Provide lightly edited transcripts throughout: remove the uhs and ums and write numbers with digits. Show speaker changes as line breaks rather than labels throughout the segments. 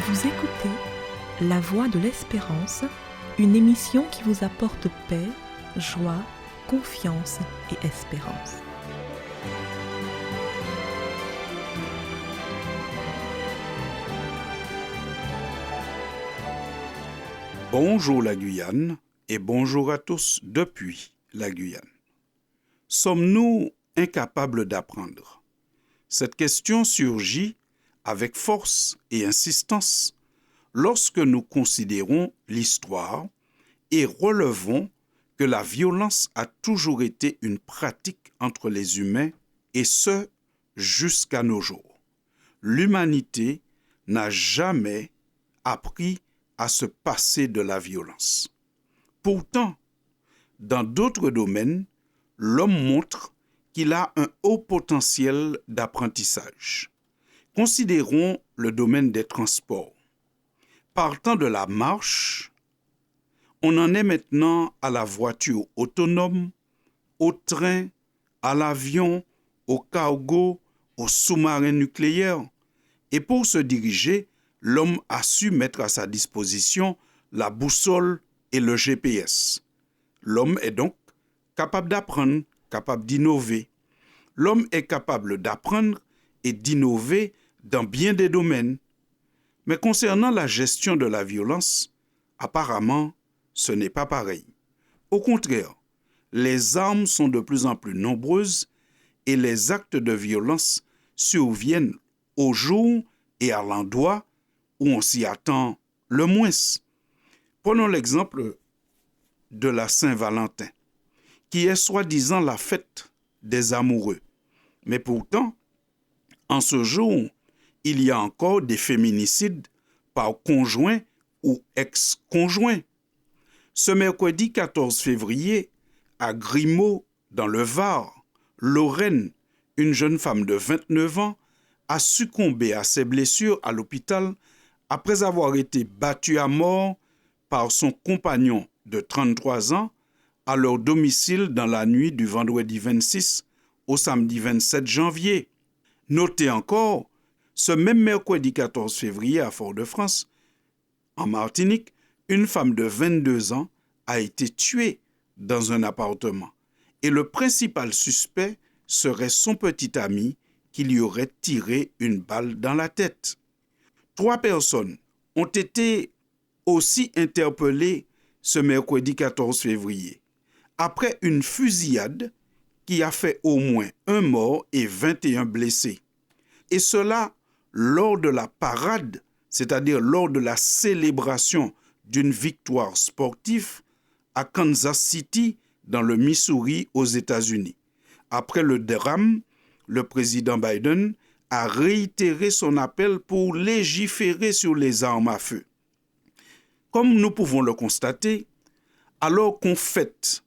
Vous écoutez La Voix de l'Espérance, une émission qui vous apporte paix, joie, confiance et espérance.
Bonjour la Guyane et bonjour à tous depuis la Guyane. Sommes-nous incapables d'apprendre? Cette question surgit avec force et insistance lorsque nous considérons l'histoire et relevons que la violence a toujours été une pratique entre les humains et ce, jusqu'à nos jours. L'humanité n'a jamais appris à se passer de la violence. Pourtant, dans d'autres domaines, l'homme montre qu'il a un haut potentiel d'apprentissage. Considérons le domaine des transports. Partant de la marche, on en est maintenant à la voiture autonome, au train, à l'avion, au cargo, au sous-marin nucléaire. Et pour se diriger, l'homme a su mettre à sa disposition la boussole et le GPS. L'homme est donc capable d'apprendre, capable d'innover. L'homme est capable d'apprendre et d'innover dans bien des domaines. Mais concernant la gestion de la violence, apparemment, ce n'est pas pareil. Au contraire, les armes sont de plus en plus nombreuses et les actes de violence surviennent au jour et à l'endroit où on s'y attend le moins. Prenons l'exemple de la Saint-Valentin, qui est soi-disant la fête des amoureux. Mais pourtant, en ce jour, il y a encore des féminicides par conjoint ou ex-conjoint. Ce mercredi 14 février, à Grimaud, dans le Var, Lorraine, une jeune femme de 29 ans a succombé à ses blessures à l'hôpital après avoir été battue à mort par son compagnon de 33 ans à leur domicile dans la nuit du vendredi 26 au samedi 27 janvier. Notez encore, ce même mercredi 14 février à Fort-de-France, en Martinique, une femme de 22 ans a été tuée dans un appartement et le principal suspect serait son petit ami qui lui aurait tiré une balle dans la tête. 3 personnes ont été aussi interpellées ce mercredi 14 février après une fusillade qui a fait au moins 1 mort et 21 blessés. Et cela lors de la parade, c'est-à-dire lors de la célébration d'une victoire sportive à Kansas City, dans le Missouri, aux États-Unis. Après le drame, le président Biden a réitéré son appel pour légiférer sur les armes à feu. Comme nous pouvons le constater, alors qu'on fête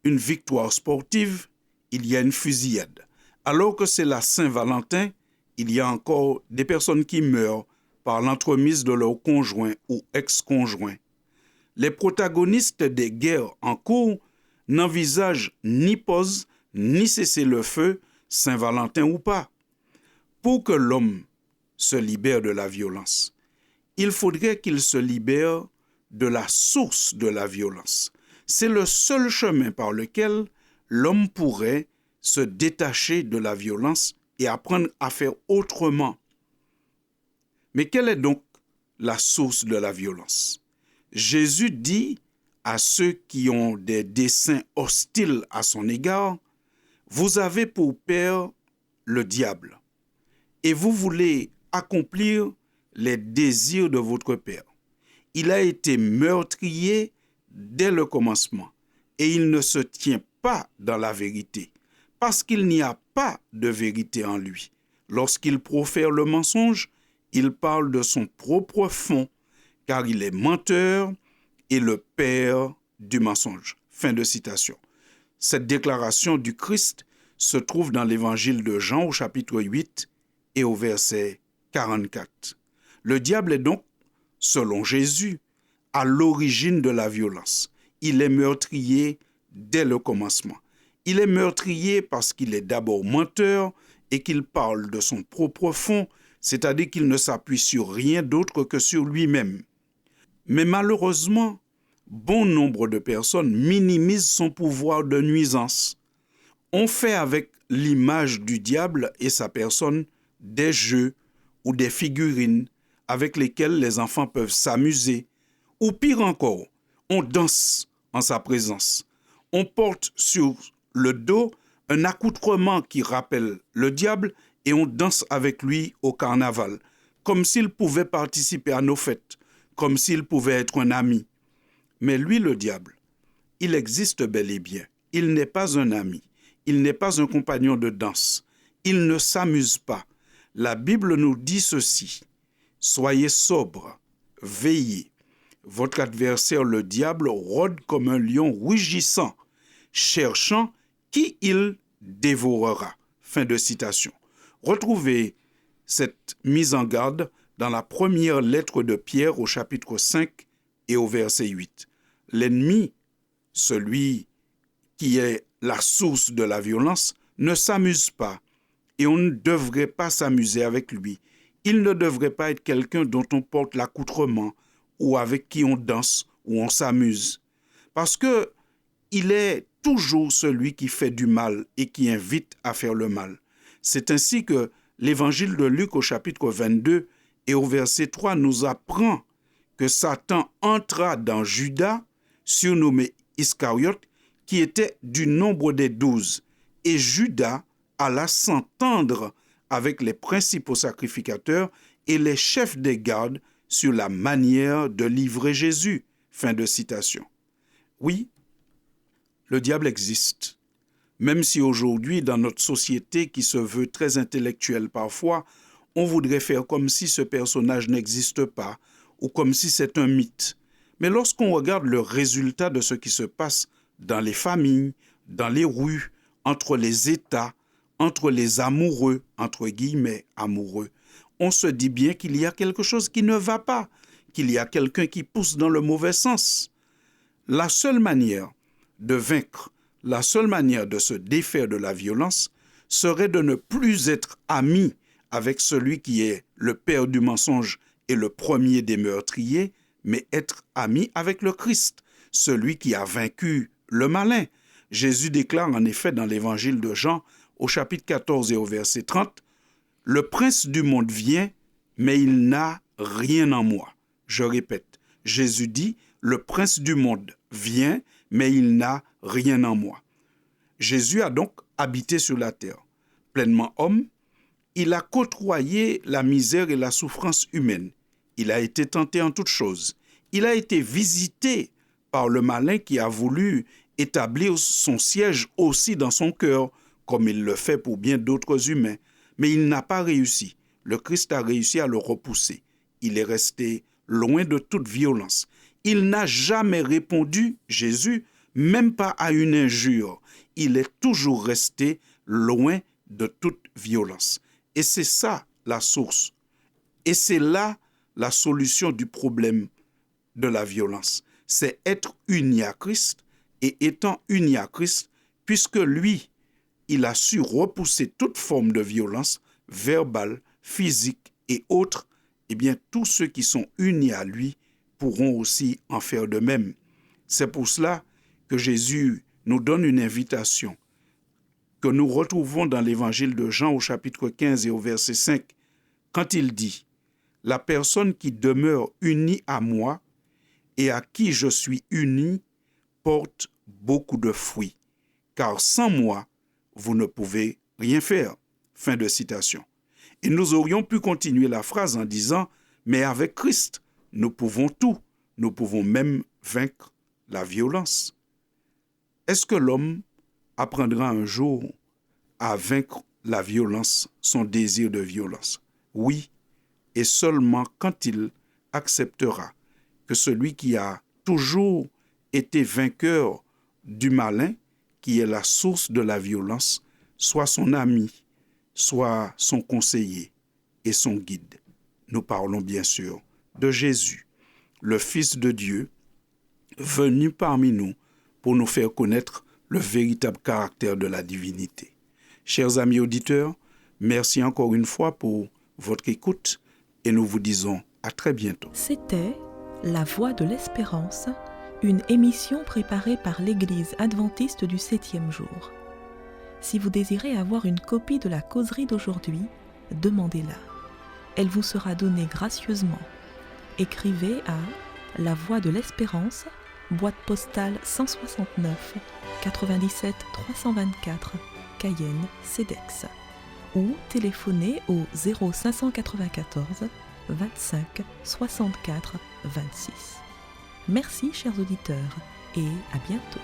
une victoire sportive, il y a une fusillade. Alors que c'est la Saint-Valentin, il y a encore des personnes qui meurent par l'entremise de leur conjoint ou ex-conjoint. Les protagonistes des guerres en cours n'envisagent ni pause, ni cessez-le-feu, Saint-Valentin ou pas. Pour que l'homme se libère de la violence, il faudrait qu'il se libère de la source de la violence. C'est le seul chemin par lequel l'homme pourrait se détacher de la violence et apprendre à faire autrement. Mais quelle est donc la source de la violence? Jésus dit à ceux qui ont des desseins hostiles à son égard, « Vous avez pour père le diable, et vous voulez accomplir les désirs de votre père. Il a été meurtrier dès le commencement, et il ne se tient pas dans la vérité, parce qu'il n'y a pas de vérité en lui. Lorsqu'il profère le mensonge, il parle de son propre fond, car il est menteur et le père du mensonge. » Fin de citation. Cette déclaration du Christ se trouve dans l'évangile de Jean au chapitre 8 et au verset 44. Le diable est donc, selon Jésus, à l'origine de la violence. Il est meurtrier dès le commencement. Il est meurtrier parce qu'il est d'abord menteur et qu'il parle de son propre fond, c'est-à-dire qu'il ne s'appuie sur rien d'autre que sur lui-même. Mais malheureusement, bon nombre de personnes minimisent son pouvoir de nuisance. On fait avec l'image du diable et sa personne des jeux ou des figurines avec lesquelles les enfants peuvent s'amuser. Ou pire encore, on danse en sa présence. On porte sur le dos un accoutrement qui rappelle le diable et on danse avec lui au carnaval, comme s'il pouvait participer à nos fêtes, comme s'il pouvait être un ami. Mais lui, le diable, il existe bel et bien. Il n'est pas un ami. Il n'est pas un compagnon de danse. Il ne s'amuse pas. La Bible nous dit ceci. Soyez sobres, veillez. Votre adversaire, le diable, rôde comme un lion rugissant, cherchant qui il dévorera. Fin de citation. Retrouvez cette mise en garde dans la première lettre de Pierre au chapitre 5 et au verset 8. L'ennemi, celui qui est la source de la violence, ne s'amuse pas et on ne devrait pas s'amuser avec lui. Il ne devrait pas être quelqu'un dont on porte l'accoutrement ou avec qui on danse ou on s'amuse. Parce que il est toujours celui qui fait du mal et qui invite à faire le mal. C'est ainsi que l'évangile de Luc au chapitre 22 et au verset 3 nous apprend que Satan entra dans Judas, surnommé Iscariote, qui était du nombre des 12. Et Judas alla s'entendre avec les principaux sacrificateurs et les chefs des gardes sur la manière de livrer Jésus. Fin de citation. Oui, le diable existe. Même si aujourd'hui, dans notre société qui se veut très intellectuelle parfois, on voudrait faire comme si ce personnage n'existe pas ou comme si c'est un mythe. Mais lorsqu'on regarde le résultat de ce qui se passe dans les familles, dans les rues, entre les États, entre les amoureux, entre guillemets amoureux, on se dit bien qu'il y a quelque chose qui ne va pas, qu'il y a quelqu'un qui pousse dans le mauvais sens. La seule manière de vaincre, la seule manière de se défaire de la violence serait de ne plus être ami avec celui qui est le père du mensonge et le premier des meurtriers, mais être ami avec le Christ, celui qui a vaincu le malin. Jésus déclare en effet dans l'évangile de Jean, au chapitre 14 et au verset 30, « Le prince du monde vient, mais il n'a rien en moi. » Je répète, Jésus dit, « Le prince du monde vient, mais il n'a rien en moi. » Jésus a donc habité sur la terre. Pleinement homme, il a côtoyé la misère et la souffrance humaine. Il a été tenté en toutes choses. Il a été visité par le malin qui a voulu établir son siège aussi dans son cœur, comme il le fait pour bien d'autres humains. Mais il n'a pas réussi. Le Christ a réussi à le repousser. Il est resté loin de toute violence. Il n'a jamais répondu, Jésus, même pas à une injure. Il est toujours resté loin de toute violence. Et c'est ça la source. Et c'est là la solution du problème de la violence. C'est être uni à Christ et étant uni à Christ, puisque lui, il a su repousser toute forme de violence verbale, physique et autres, eh bien tous ceux qui sont unis à lui pourront aussi en faire de même. C'est pour cela que Jésus nous donne une invitation que nous retrouvons dans l'évangile de Jean au chapitre 15 et au verset 5, quand il dit « La personne qui demeure unie à moi et à qui je suis uni porte beaucoup de fruits, car sans moi, vous ne pouvez rien faire. » Fin de citation. Et nous aurions pu continuer la phrase en disant « Mais avec Christ, nous pouvons tout, nous pouvons même vaincre la violence. » Est-ce que l'homme apprendra un jour à vaincre la violence, son désir de violence? Oui, et seulement quand il acceptera que celui qui a toujours été vainqueur du malin, qui est la source de la violence, soit son ami, soit son conseiller et son guide. Nous parlons bien sûr de Jésus, le Fils de Dieu, venu parmi nous pour nous faire connaître le véritable caractère de la divinité. Chers amis auditeurs, merci encore une fois pour votre écoute et nous vous disons à très bientôt.
C'était La Voix de l'Espérance, une émission préparée par l'Église adventiste du 7e jour. Si vous désirez avoir une copie de la causerie d'aujourd'hui, demandez-la. Elle vous sera donnée gracieusement. Écrivez à La Voix de l'Espérance, boîte postale 169 97 324, Cayenne, CEDEX, ou téléphonez au 0594 25 64 26. Merci chers auditeurs et à bientôt.